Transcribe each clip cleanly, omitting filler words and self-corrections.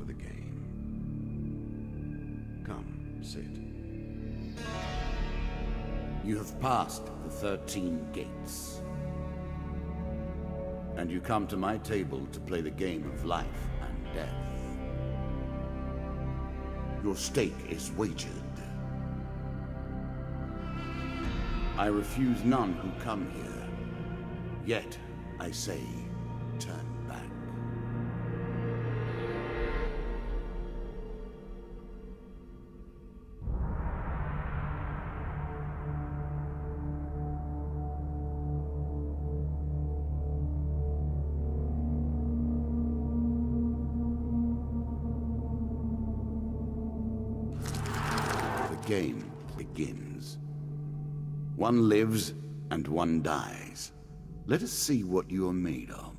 for the game. Come, sit. You have passed the 13 gates. And you come to my table to play the game of life and death. Your stake is wagered. I refuse none who come here. Yet, I say, turn back. The game begins. One lives and one dies. Let us see what you are made of.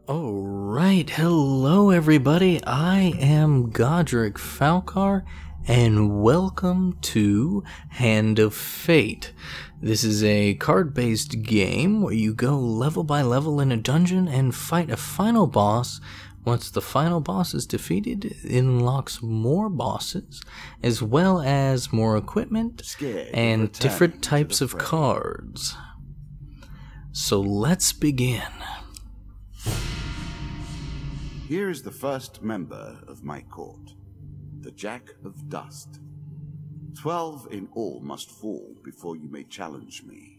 Alright, hello everybody, I am Godrekefalcer, and welcome to Hand of Fate. This is a card-based game where you go level by level in a dungeon and fight a final boss. Once the final boss is defeated, it unlocks more bosses, as well as more equipment and different types of cards. So let's begin. Here is the first member of my court, the Jack of Dust. 12 in all must fall before you may challenge me.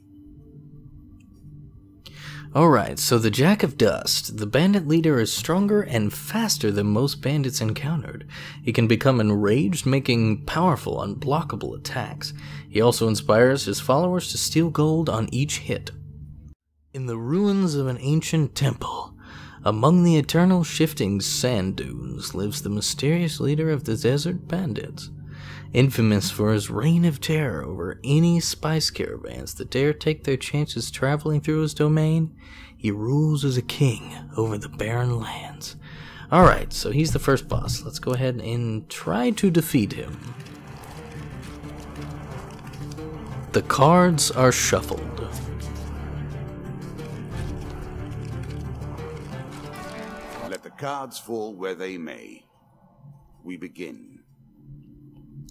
Alright, so the Jack of Dust. The bandit leader is stronger and faster than most bandits encountered. He can become enraged, making powerful, unblockable attacks. He also inspires his followers to steal gold on each hit. In the ruins of an ancient temple, among the eternal shifting sand dunes, lives the mysterious leader of the desert bandits. Infamous for his reign of terror over any spice caravans that dare take their chances traveling through his domain, he rules as a king over the barren lands. Alright, so he's the first boss. Let's go ahead and try to defeat him. The cards are shuffled. Let the cards fall where they may. We begin.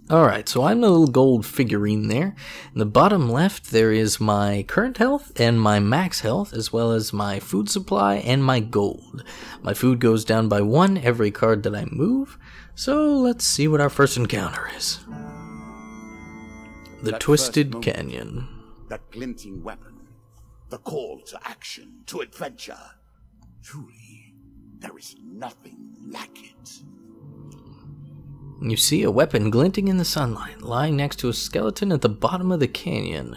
Alright, so I'm a little gold figurine there. In the bottom left, there is my current health and my max health, as well as my food supply and my gold. My food goes down by 1 every card that I move, so let's see what our first encounter is. The Twisted Canyon. That glinting weapon, the call to action, to adventure. Truly, there is nothing like it. You see a weapon glinting in the sunlight, lying next to a skeleton at the bottom of the canyon.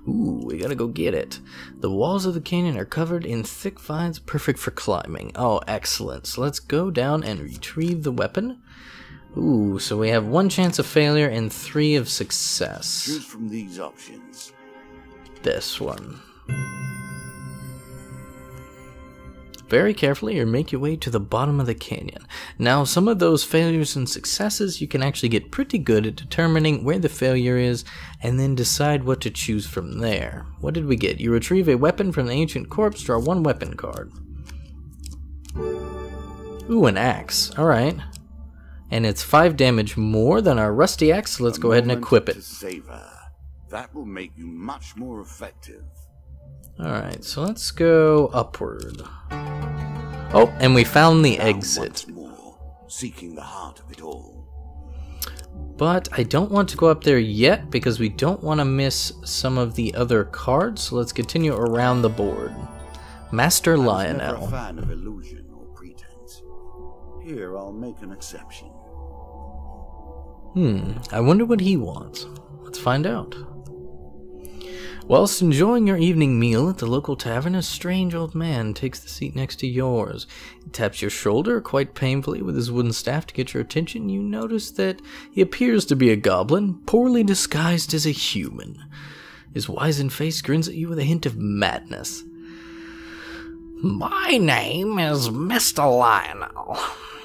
Ooh, we gotta go get it. The walls of the canyon are covered in thick vines, perfect for climbing. Oh, excellent. So let's go down and retrieve the weapon. Ooh, so we have 1 chance of failure and 3 of success. Choose from these options. This one. Very carefully, or make your way to the bottom of the canyon. Now, some of those failures and successes, you can actually get pretty good at determining where the failure is, and then decide what to choose from there. What did we get? You retrieve a weapon from the ancient corpse, draw 1 weapon card. Ooh, an axe. Alright. And it's 5 damage more than our rusty axe, so let's go ahead and equip it. That will make you much more effective. Alright, so let's go upward. Oh, and we found the exit. Once more, seeking the heart of it all. But I don't want to go up there yet because we don't want to miss some of the other cards, so let's continue around the board. Master Lionel. I'm never a fan of illusion or pretense. Here, I'll make an exception. I wonder what he wants. Let's find out. Whilst enjoying your evening meal at the local tavern, a strange old man takes the seat next to yours. He taps your shoulder quite painfully with his wooden staff to get your attention. You notice that he appears to be a goblin, poorly disguised as a human. His wizened face grins at you with a hint of madness. My name is Mr. Lionel.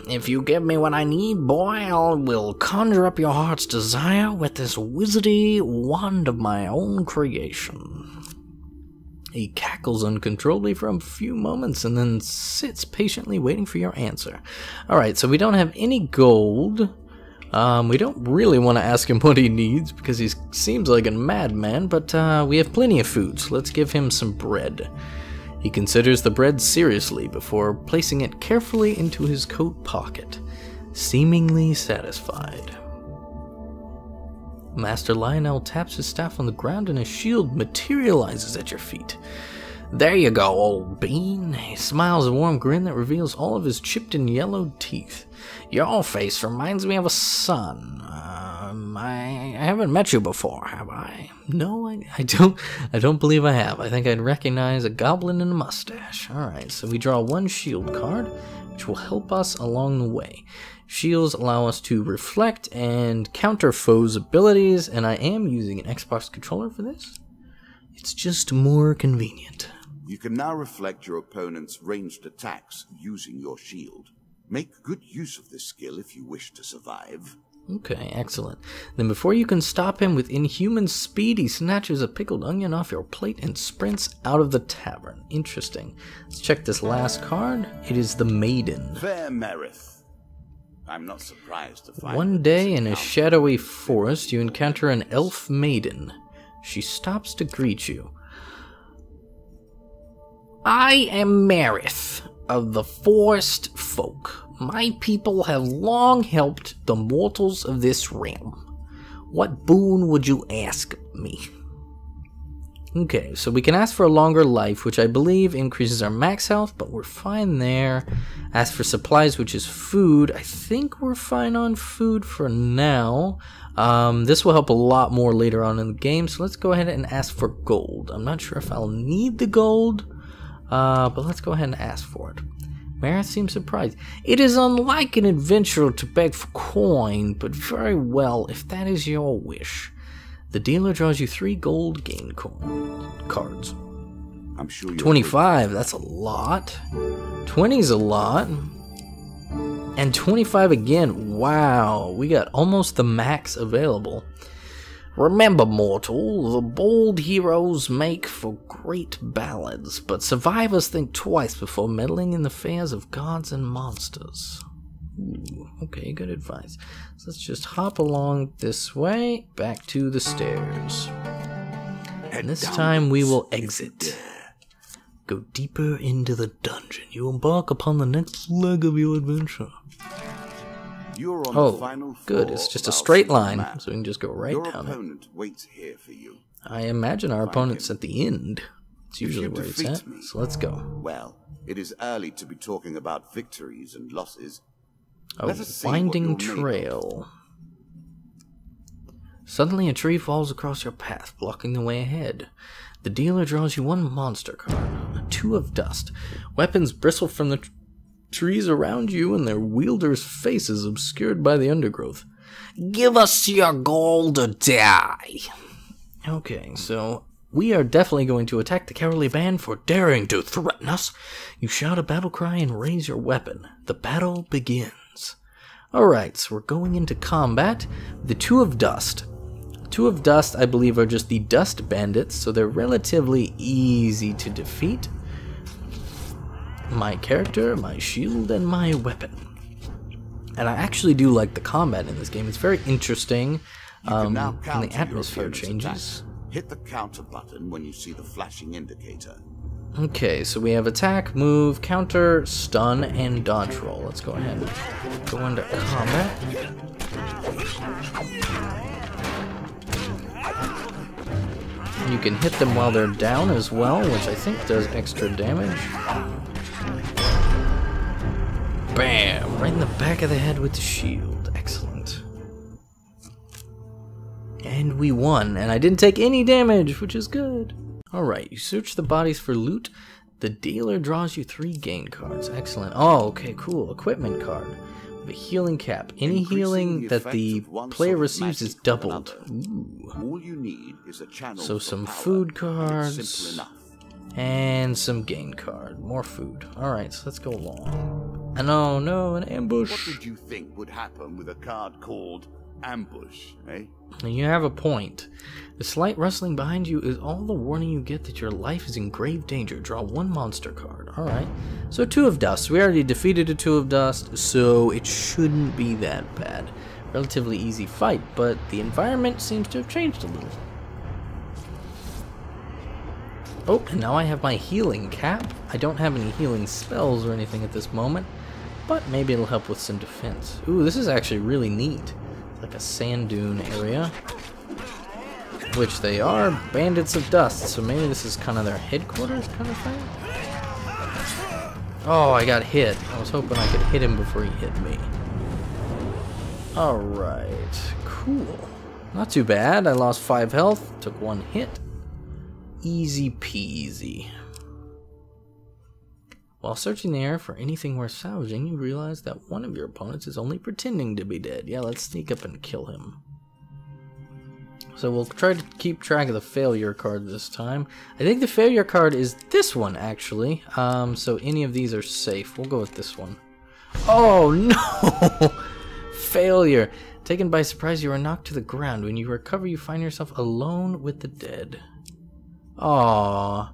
If you give me what I need, boy, I will conjure up your heart's desire with this wizardy wand of my own creation. He cackles uncontrollably for a few moments and then sits patiently waiting for your answer. Alright, so we don't have any gold. We don't really want to ask him what he needs because he seems like a madman, but we have plenty of food, so let's give him some bread. He considers the bread seriously before placing it carefully into his coat pocket, seemingly satisfied. Master Lionel taps his staff on the ground and a shield materializes at your feet. There you go, old bean. He smiles a warm grin that reveals all of his chipped and yellowed teeth. Your face reminds me of a son. I haven't met you before, have I? No, I don't believe I have. I think I'd recognize a goblin in a mustache. Alright, so we draw one shield card, which will help us along the way. Shields allow us to reflect and counter foes' abilities, and I am using an Xbox controller for this. It's just more convenient. You can now reflect your opponent's ranged attacks using your shield. Make good use of this skill if you wish to survive. Okay, excellent. Then before you can stop him with inhuman speed, he snatches a pickled onion off your plate and sprints out of the tavern. Interesting. Let's check this last card. It is the Maiden. Fair Merith. I'm not surprised to find One day in a shadowy forest, you encounter an elf maiden. She stops to greet you. I am Merith of the Forest Folk. My people have long helped the mortals of this realm. What boon would you ask me? Okay, so we can ask for a longer life, which I believe increases our max health, but we're fine there. Ask for supplies, which is food. I think we're fine on food for now. This will help a lot more later on in the game, so let's go ahead and ask for gold. I'm not sure if I'll need the gold, but let's go ahead and ask for it. Merith seems surprised. It is unlike an adventurer to beg for coin, but very well, if that is your wish. The dealer draws you 3 gold gain cards. I'm sure 25, that's a lot. 20's a lot. And 25 again. Wow, we got almost the max available. Remember, mortal, the bold heroes make for great ballads, but survivors think twice before meddling in the affairs of gods and monsters. Ooh, okay, good advice. So let's just hop along this way, back to the stairs. And this time we will exit. Go deeper into the dungeon. You embark upon the next leg of your adventure. You're on the final floor. Good. It's just a straight line, so we can just go right Your down it. opponent waits here for you. I imagine our opponent's at the end. It's usually where it's at. Me, so let's go. Well, it is early to be talking about victories and losses. A winding trail. Suddenly a tree falls across your path, blocking the way ahead. The dealer draws you 1 monster card, a 2 of dust. Weapons bristle from the trees around you, and their wielders' faces obscured by the undergrowth. Give us your gold or die. Okay, so we are definitely going to attack the cowardly band for daring to threaten us. You shout a battle cry and raise your weapon. The battle begins. Alright, so we're going into combat. The 2 of dust. 2 of dust, I believe, are just the dust bandits, so they're relatively easy to defeat. My character, my shield, and my weapon. And I actually do like the combat in this game. It's very interesting, and the atmosphere changes. Hit the counter button when you see the flashing indicator. Okay, so we have attack, move, counter, stun, and dodge roll. Let's go ahead and go into combat. You can hit them while they're down as well, which I think does extra damage. Bam! Right in the back of the head with the shield. Excellent. And we won, and I didn't take any damage, which is good. Alright, you search the bodies for loot. The dealer draws you 3 gain cards. Excellent. Oh, okay, cool. Equipment card. The healing cap. Any healing that the player receives is doubled. Ooh. All you need is a channel so some food cards. And some gain card. More food. Alright, so let's go along. No, an ambush. What did you think would happen with a card called ambush, eh? And you have a point. The slight rustling behind you is all the warning you get that your life is in grave danger. Draw 1 monster card. Alright. So 2 of Dust. We already defeated a 2 of Dust, so it shouldn't be that bad. Relatively easy fight, but the environment seems to have changed a little. Oh, and now I have my healing cap. I don't have any healing spells or anything at this moment, but maybe it'll help with some defense. Ooh, this is actually really neat. It's like a sand dune area. Which they are bandits of dust, so maybe this is kind of their headquarters kind of thing? Oh, I got hit. I was hoping I could hit him before he hit me. Alright, cool. Not too bad. I lost 5 health, took 1 hit. Easy peasy. While searching the air for anything worth salvaging, you realize that one of your opponents is only pretending to be dead. Yeah, let's sneak up and kill him. So we'll try to keep track of the failure card this time. I think the failure card is this one, actually. So any of these are safe. We'll go with this one. Oh, no! Failure. Taken by surprise, you are knocked to the ground. When you recover, you find yourself alone with the dead. Aww.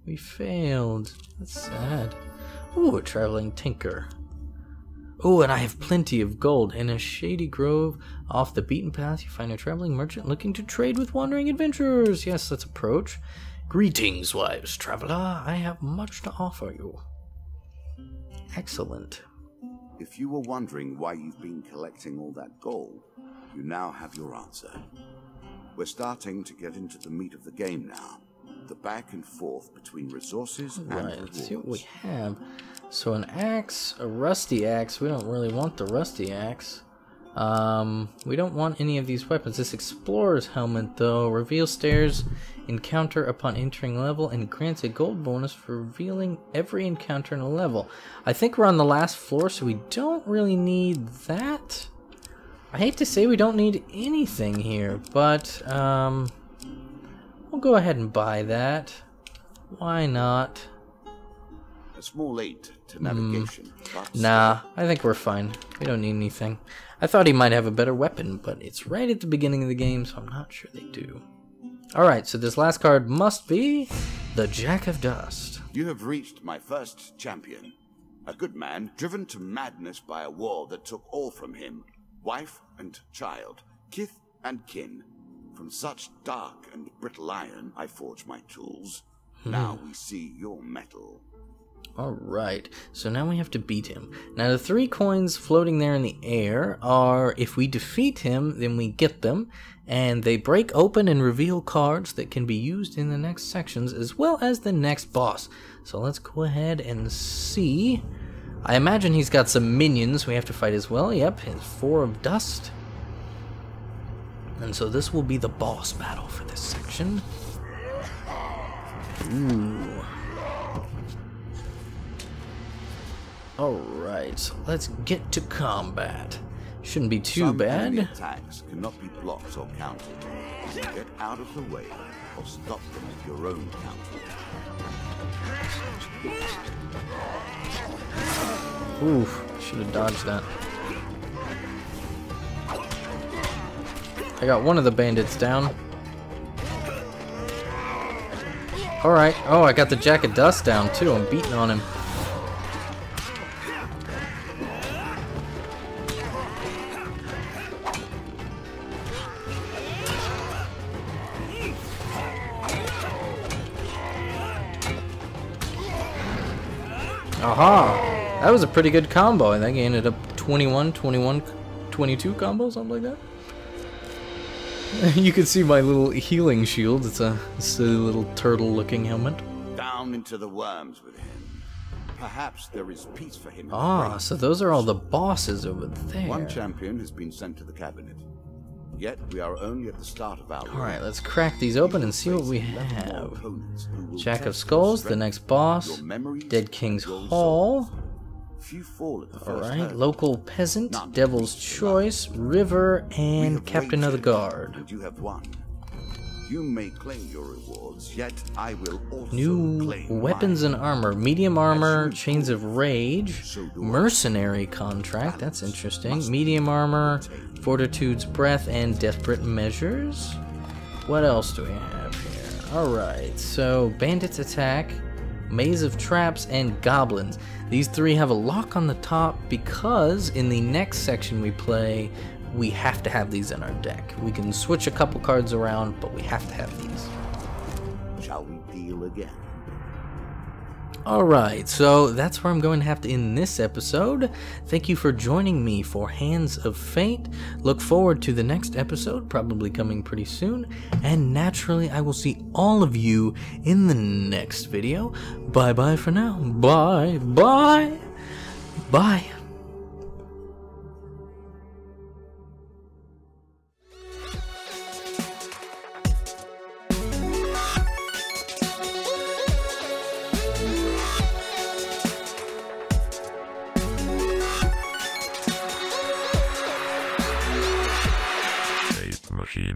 We failed. That's sad. Ooh, a traveling tinker. Oh, and I have plenty of gold. In a shady grove off the beaten path, you find a traveling merchant looking to trade with wandering adventurers. Yes, let's approach. Greetings, wise traveler. I have much to offer you. Excellent. If you were wondering why you've been collecting all that gold, you now have your answer. We're starting to get into the meat of the game now. The back and forth between resources and rewards. Let's see what we have. So an axe, a rusty axe. We don't really want the rusty axe. We don't want any of these weapons. This explorer's helmet, though, reveals stairs encounter upon entering level and grants a gold bonus for revealing every encounter in a level. I think we're on the last floor, so we don't really need that. I hate to say we don't need anything here, but we'll go ahead and buy that. Why not? A small aid to navigation. Nah, I think we're fine. We don't need anything. I thought he might have a better weapon, but it's right at the beginning of the game, so I'm not sure they do. Alright, so this last card must be the Jack of Dust. You have reached my first champion. A good man driven to madness by a war that took all from him. Wife and child, kith and kin. From such dark and brittle iron I forge my tools. Now we see your metal. Alright, so now we have to beat him. Now the 3 coins floating there in the air are, if we defeat him, then we get them, and they break open and reveal cards that can be used in the next sections, as well as the next boss. So let's go ahead and see. I imagine he's got some minions we have to fight as well. Yep, his 4 of dust. And so this will be the boss battle for this section. Ooh. Alright, so let's get to combat. Shouldn't be too bad. Enemy attacks cannot be blocked or countered. Get out of the way or stop them with your own counter. Oof, should have dodged that. I got one of the bandits down. Alright, oh, I got the Jack of Dust down too. I'm beating on him. Aha! That was a pretty good combo. I think he ended up 21, 21, 22 combo, something like that. You can see my little healing shield. It's a silly little turtle-looking helmet. Down into the worms with him. Perhaps there is peace for him. Ah, so those are all the bosses over there. One champion has been sent to the cabinet. Yet we are only at the start of our. Alright, let's crack these open and see what we have. Jack of Skulls, the next boss. Dead King's Hall. Alright, Local Peasant, Devil's Choice, River, and Captain of the Guard. And you have won. You may claim your rewards, yet I will also New claim weapons mine. and armor. Medium armor, you chains of rage, so do I. mercenary contract, that's Balance interesting. must Medium be armor, maintained. fortitude's breath, and desperate measures. What else do we have here? Alright, so bandits attack, maze of traps, and goblins. These three have a lock on the top because in the next section we play, we have to have these in our deck. We can switch a couple cards around, but we have to have these. Shall we deal again? Alright, so that's where I'm going to have to end this episode. Thank you for joining me for Hands of Fate. Look forward to the next episode, probably coming pretty soon. And naturally, I will see all of you in the next video. Bye-bye for now. Bye. Bye. Bye. Machine.